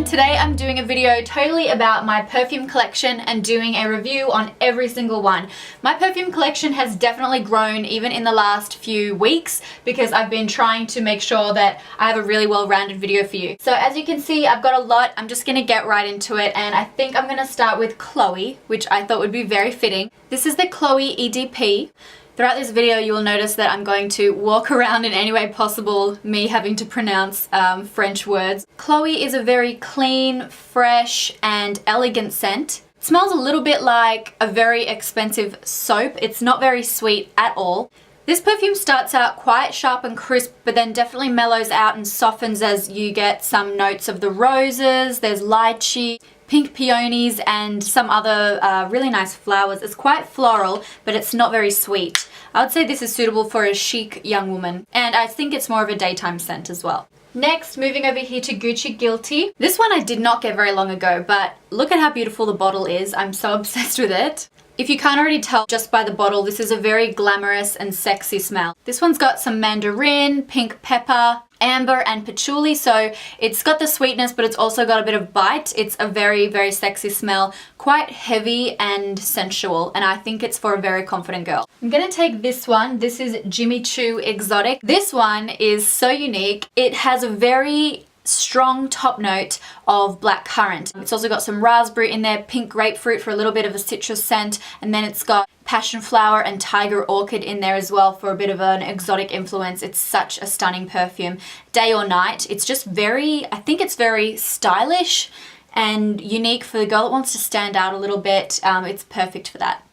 everyone, today I'm doing a video totally about my perfume collection and doing a review on every single one. My perfume collection has definitely grown even in the last few weeks because I've been trying to make sure that I have a really well-rounded video for you. So as you can see, I've got a lot. I'm just going to get right into it, and I think I'm going to start with Chloe, which I thought would be very fitting. This is the Chloe EDP. Throughout this video, you will notice that I'm going to walk around in any way possible, me having to pronounce French words. Chloe is a very clean, fresh, and elegant scent. It smells a little bit like a very expensive soap. It's not very sweet at all. This perfume starts out quite sharp and crisp, but then definitely mellows out and softens as you get some notes of the roses, there's lychee, pink peonies, and some other really nice flowers. It's quite floral, but it's not very sweet. I would say this is suitable for a chic young woman, and I think it's more of a daytime scent as well. Next, moving over here to Gucci Guilty. This one I did not get very long ago, but look at how beautiful the bottle is. I'm so obsessed with it. If you can't already tell just by the bottle, this is a very glamorous and sexy smell. This one's got some mandarin, pink pepper, amber, and patchouli, so it's got the sweetness, but it's also got a bit of bite. It's a very, very sexy smell, quite heavy and sensual, and I think it's for a very confident girl. I'm gonna take this one. This is Jimmy Choo Exotic. This one is so unique. It has a very strong top note of black currant. It's also got some raspberry in there, pink grapefruit for a little bit of a citrus scent, and then it's got passion flower and tiger orchid in there as well for a bit of an exotic influence. It's such a stunning perfume. Day or night, it's just very, I think it's very stylish and unique for the girl that wants to stand out a little bit. It's perfect for that.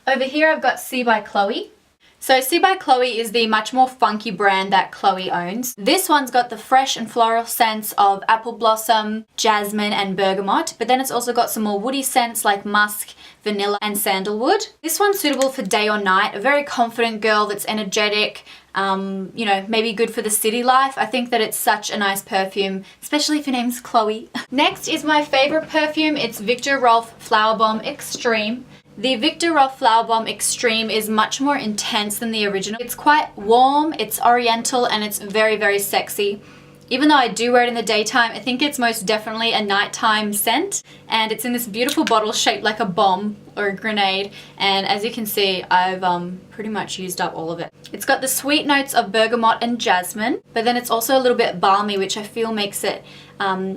Over here I've got C by Chloe. So C by Chloe is the much more funky brand that Chloe owns. This one's got the fresh and floral scents of apple blossom, jasmine, and bergamot, but then it's also got some more woody scents like musk, vanilla, and sandalwood. This one's suitable for day or night, a very confident girl that's energetic, you know, maybe good for the city life. I think that it's such a nice perfume, especially if your name's Chloe. Next is my favorite perfume. It's Viktor Rolf Flower Bomb Extreme. The Viktor Rolf Flower Bomb Extreme is much more intense than the original. It's quite warm, it's oriental, and it's very, very sexy. Even though I do wear it in the daytime, I think it's most definitely a nighttime scent. And it's in this beautiful bottle shaped like a bomb or a grenade. And as you can see, I've pretty much used up all of it. It's got the sweet notes of bergamot and jasmine, but then it's also a little bit balmy, which I feel makes it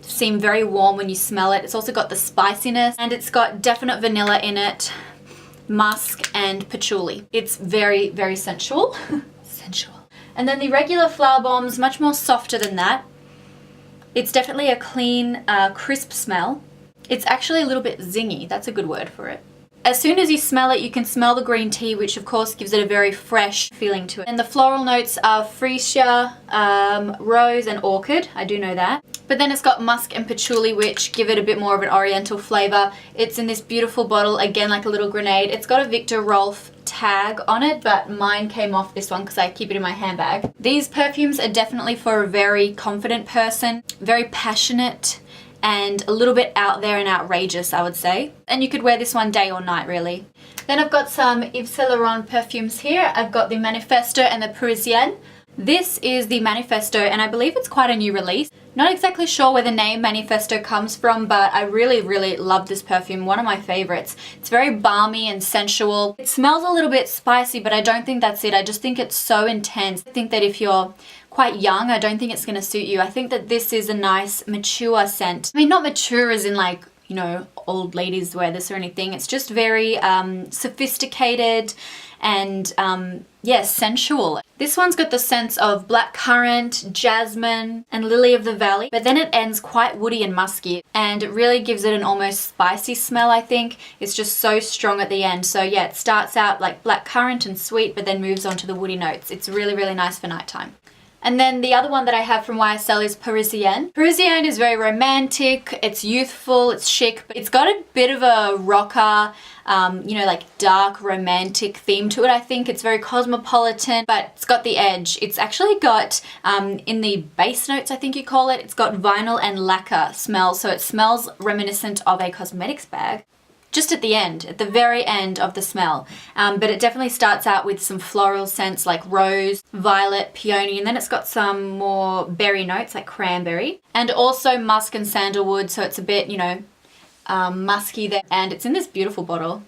seem very warm when you smell it. It's also got the spiciness, and it's got definite vanilla in it, musk, and patchouli. It's very, very sensual. Sensual. And then the regular flower bomb's much more softer than that. It's definitely a clean, crisp smell. It's actually a little bit zingy. That's a good word for it. As soon as you smell it, you can smell the green tea, which of course gives it a very fresh feeling to it. And the floral notes are freesia, rose, and orchid. I do know that. But then it's got musk and patchouli, which give it a bit more of an oriental flavor. It's in this beautiful bottle, again like a little grenade. It's got a Viktor Rolf tag on it, but mine came off this one because I keep it in my handbag. These perfumes are definitely for a very confident person, very passionate, and a little bit out there and outrageous, I would say. And you could wear this one day or night, really. Then I've got some Yves Saint Laurent perfumes here. I've got the Manifesto and the Parisienne. This is the Manifesto, and I believe it's quite a new release. Not exactly sure where the name Manifesto comes from, but I really, really love this perfume. One of my favorites. It's very balmy and sensual. It smells a little bit spicy, but I don't think that's it. I just think it's so intense. I think that if you're quite young, I don't think it's going to suit you. I think that this is a nice, mature scent. I mean, not mature as in like, you know, old ladies wear this or anything. It's just very sophisticated and yeah, sensual. This one's got the scents of black currant, jasmine, and lily of the valley, but then it ends quite woody and musky, and it really gives it an almost spicy smell, I think. It's just so strong at the end. So yeah, it starts out like black currant and sweet, but then moves on to the woody notes. It's really, really nice for nighttime. And then the other one that I have from YSL is Parisienne. Parisienne is very romantic, it's youthful, it's chic, but it's got a bit of a rocker, you know, like dark romantic theme to it, I think. It's very cosmopolitan, but it's got the edge. It's actually got, in the base notes, I think you call it, it's got vinyl and lacquer smell, so it smells reminiscent of a cosmetics bag. just at the end, at the very end of the smell. But it definitely starts out with some floral scents like rose, violet, peony, and then it's got some more berry notes like cranberry, and also musk and sandalwood, so it's a bit, you know, musky there, and it's in this beautiful bottle.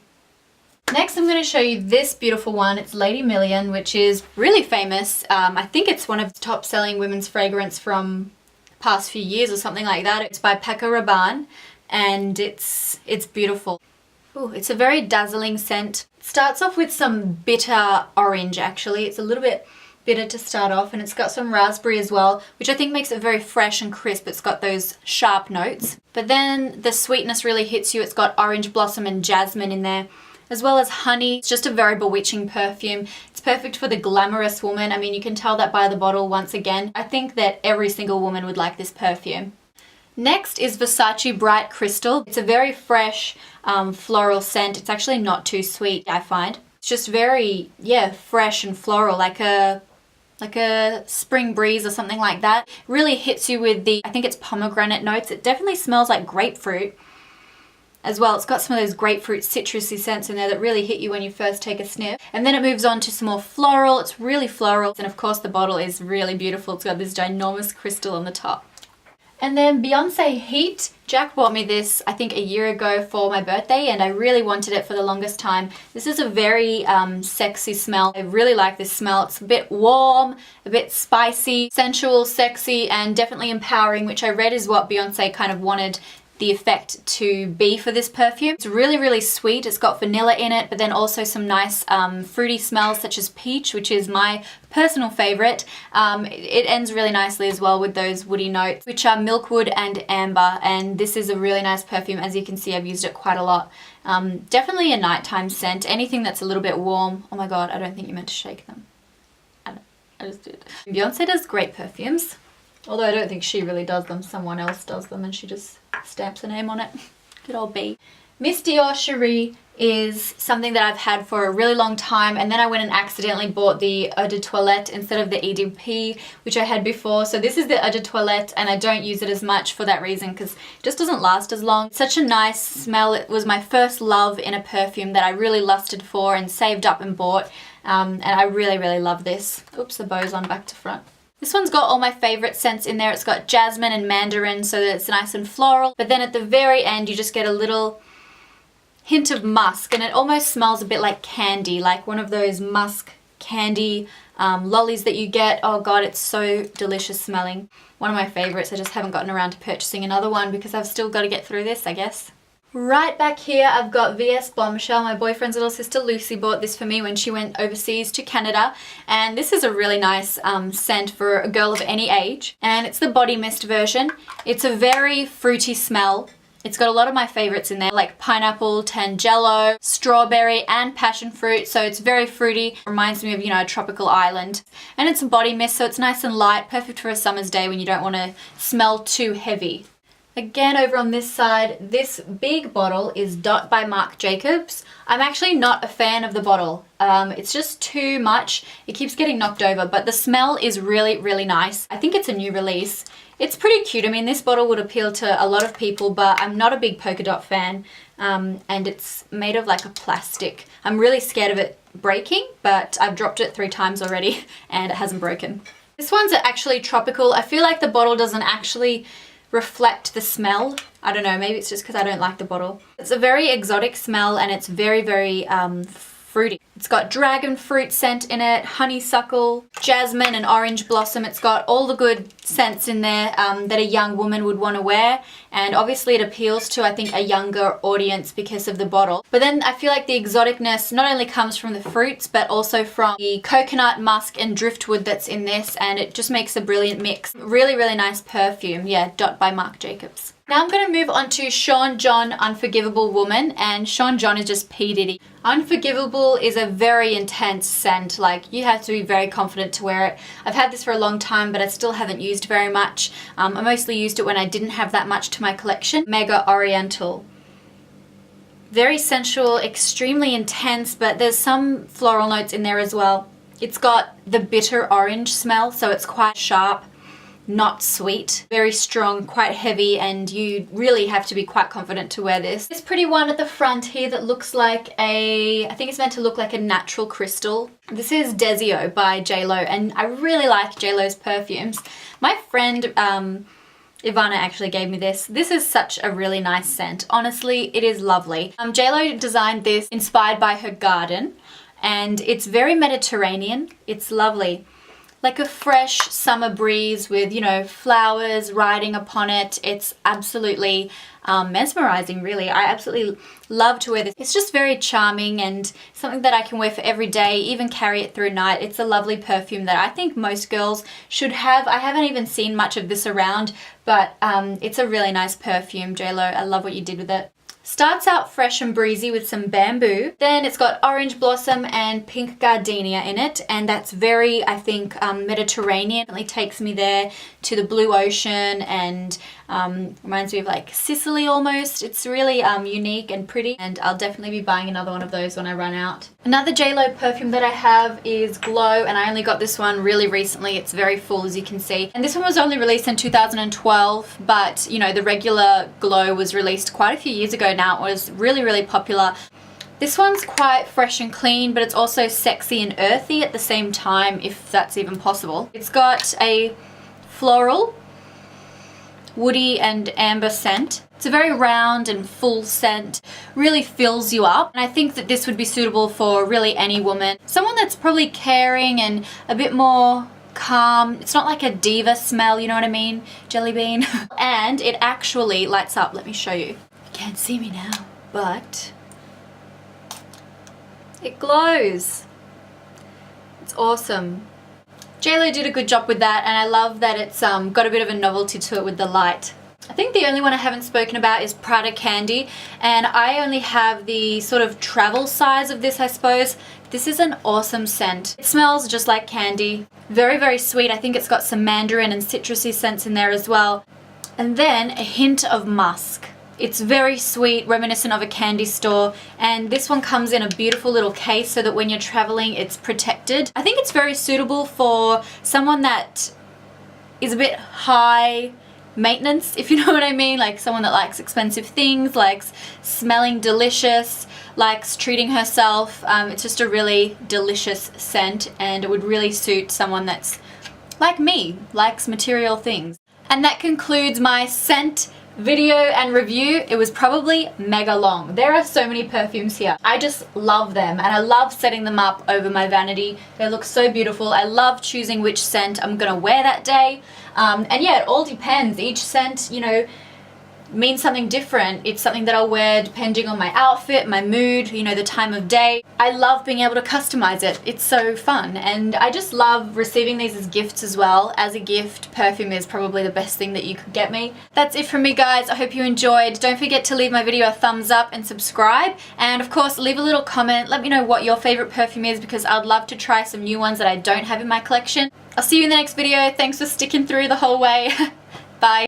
Next, I'm going to show you this beautiful one. It's Lady Million, which is really famous. I think it's one of the top selling women's fragrance from the past few years or something like that. It's by Paco Rabanne, and it's beautiful. Ooh, it's a very dazzling scent. It starts off with some bitter orange actually. It's a little bit bitter to start off, and it's got some raspberry as well, which I think makes it very fresh and crisp. It's got those sharp notes. But then the sweetness really hits you. It's got orange blossom and jasmine in there, as well as honey. It's just a very bewitching perfume. It's perfect for the glamorous woman. I mean, you can tell that by the bottle once again. I think that every single woman would like this perfume. Next is Versace Bright Crystal. It's a very fresh floral scent. It's actually not too sweet, I find. It's just very, yeah, fresh and floral, like a spring breeze or something like that. It really hits you with the, I think it's pomegranate notes. It definitely smells like grapefruit as well. It's got some of those grapefruit citrusy scents in there that really hit you when you first take a sniff. And then it moves on to some more floral. It's really floral. And of course the bottle is really beautiful. It's got this ginormous crystal on the top. And then Beyonce Heat. Jack bought me this, I think, a year ago for my birthday, and I really wanted it for the longest time. This is a very sexy smell. I really like this smell. It's a bit warm, a bit spicy, sensual, sexy, and definitely empowering, which I read is what Beyonce kind of wanted the effect to be for this perfume. It's really, really sweet. It's got vanilla in it, but then also some nice fruity smells such as peach, which is my personal favorite. It ends really nicely as well with those woody notes, which are milkwood and amber, and this is a really nice perfume. As you can see, I've used it quite a lot. Definitely a nighttime scent. Anything that's a little bit warm. Oh my god, I don't think you meant to shake them. I just did. Beyonce does great perfumes. Although I don't think she really does them, someone else does them and she just stamps a name on it. Good old B. Miss Dior Cherie is something that I've had for a really long time, and then I went and accidentally bought the Eau de Toilette instead of the EDP, which I had before. So this is the Eau de Toilette, and I don't use it as much for that reason because it just doesn't last as long. Such a nice smell. It was my first love in a perfume that I really lusted for and saved up and bought, and I really, really love this. Oops, the bow's on back to front. This one's got all my favorite scents in there. It's got jasmine and mandarin, so that it's nice and floral. But then at the very end, you just get a little hint of musk, and it almost smells a bit like candy, like one of those musk candy lollies that you get. Oh god, it's so delicious smelling. One of my favorites. I just haven't gotten around to purchasing another one because I've still got to get through this, I guess. Right back here, I've got VS Bombshell. My boyfriend's little sister Lucy bought this for me when she went overseas to Canada, and this is a really nice scent for a girl of any age, and it's the body mist version. It's a very fruity smell. It's got a lot of my favorites in there, like pineapple, tangelo, strawberry, and passion fruit, so it's very fruity. Reminds me of, you know, a tropical island. And it's a body mist, so it's nice and light, perfect for a summer's day when you don't want to smell too heavy. Again, over on this side, this big bottle is Dot by Marc Jacobs. I'm actually not a fan of the bottle. It's just too much. It keeps getting knocked over, but the smell is really, really nice. I think it's a new release. It's pretty cute. I mean, this bottle would appeal to a lot of people, but I'm not a big polka dot fan. And it's made of like a plastic. I'm really scared of it breaking, but I've dropped it 3 times already and it hasn't broken. This one's actually tropical. I feel like the bottle doesn't actually reflect the smell. I don't know, maybe it's just because I don't like the bottle. It's a very exotic smell and it's very, very fruity. It's got dragon fruit scent in it, honeysuckle, jasmine and orange blossom. It's got all the good scents in there that a young woman would want to wear, and obviously it appeals to, I think, a younger audience because of the bottle. But then I feel like the exoticness not only comes from the fruits but also from the coconut, musk and driftwood that's in this, and it just makes a brilliant mix. Really, really nice perfume. Yeah, Dot by Marc Jacobs. Now I'm going to move on to Sean John Unforgivable Woman, and Sean John is just P. Diddy. Unforgivable is a very intense scent, like you have to be very confident to wear it. I've had this for a long time but I still haven't used very much. I mostly used it when I didn't have that much to my collection. Mega Oriental. Very sensual, extremely intense, but there's some floral notes in there as well. It's got the bitter orange smell, so it's quite sharp. not sweet. Very strong, quite heavy, and you really have to be quite confident to wear this. This pretty one at the front here that looks like I think it's meant to look like a natural crystal. This is Desio by JLo, and I really like JLo's perfumes. My friend Ivana actually gave me this. This is such a really nice scent. Honestly, it is lovely. JLo designed this inspired by her garden, and it's very Mediterranean. It's lovely. Like a fresh summer breeze with, you know, flowers riding upon it. It's absolutely mesmerizing, really. I absolutely love to wear this. It's just very charming and something that I can wear for every day, even carry it through night. It's a lovely perfume that I think most girls should have. I haven't even seen much of this around, but it's a really nice perfume, JLo. I love what you did with it. Starts out fresh and breezy with some bamboo. Then it's got orange blossom and pink gardenia in it, and that's very, I think, Mediterranean. It really takes me there to the blue ocean and reminds me of like Sicily almost. It's really unique and pretty, and I'll definitely be buying another one of those when I run out. Another JLo perfume that I have is Glow, and I only got this one really recently. It's very full, as you can see. And this one was only released in 2012, but you know, the regular Glow was released quite a few years ago now. It was really, really popular. This one's quite fresh and clean, but it's also sexy and earthy at the same time, if that's even possible. It's got a floral, woody and amber scent. It's a very round and full scent, really fills you up. And I think that this would be suitable for really any woman. Someone that's probably caring and a bit more calm. It's not like a diva smell, you know what I mean? Jelly bean. And it actually lights up. Let me show you. You can't see me now, but it glows. It's awesome. JLo did a good job with that, and I love that it's got a bit of a novelty to it with the light. I think the only one I haven't spoken about is Prada Candy, and I only have the sort of travel size of this, I suppose. This is an awesome scent. It smells just like candy. Very, very sweet. I think it's got some mandarin and citrusy scents in there as well. And then a hint of musk. It's very sweet, reminiscent of a candy store, and this one comes in a beautiful little case so that when you're traveling it's protected. I think it's very suitable for someone that is a bit high maintenance, if you know what I mean, like someone that likes expensive things, likes smelling delicious, likes treating herself. It's just a really delicious scent, and it would really suit someone that's like me, likes material things. And that concludes my scent video and review. It was probably mega long. There are so many perfumes here. I just love them, and I love setting them up over my vanity. They look so beautiful. I love choosing which scent I'm gonna wear that day. And yeah, it all depends. Each scent, you know, means something different. It's something that I'll wear depending on my outfit, my mood, you know, the time of day. I love being able to customize it. It's so fun, and I just love receiving these as gifts as well. As a gift, perfume is probably the best thing that you could get me. That's it from me, guys. I hope you enjoyed. Don't forget to leave my video a thumbs up and subscribe, and of course leave a little comment. Let me know what your favorite perfume is, because I'd love to try some new ones that I don't have in my collection. I'll see you in the next video. Thanks for sticking through the whole way. Bye.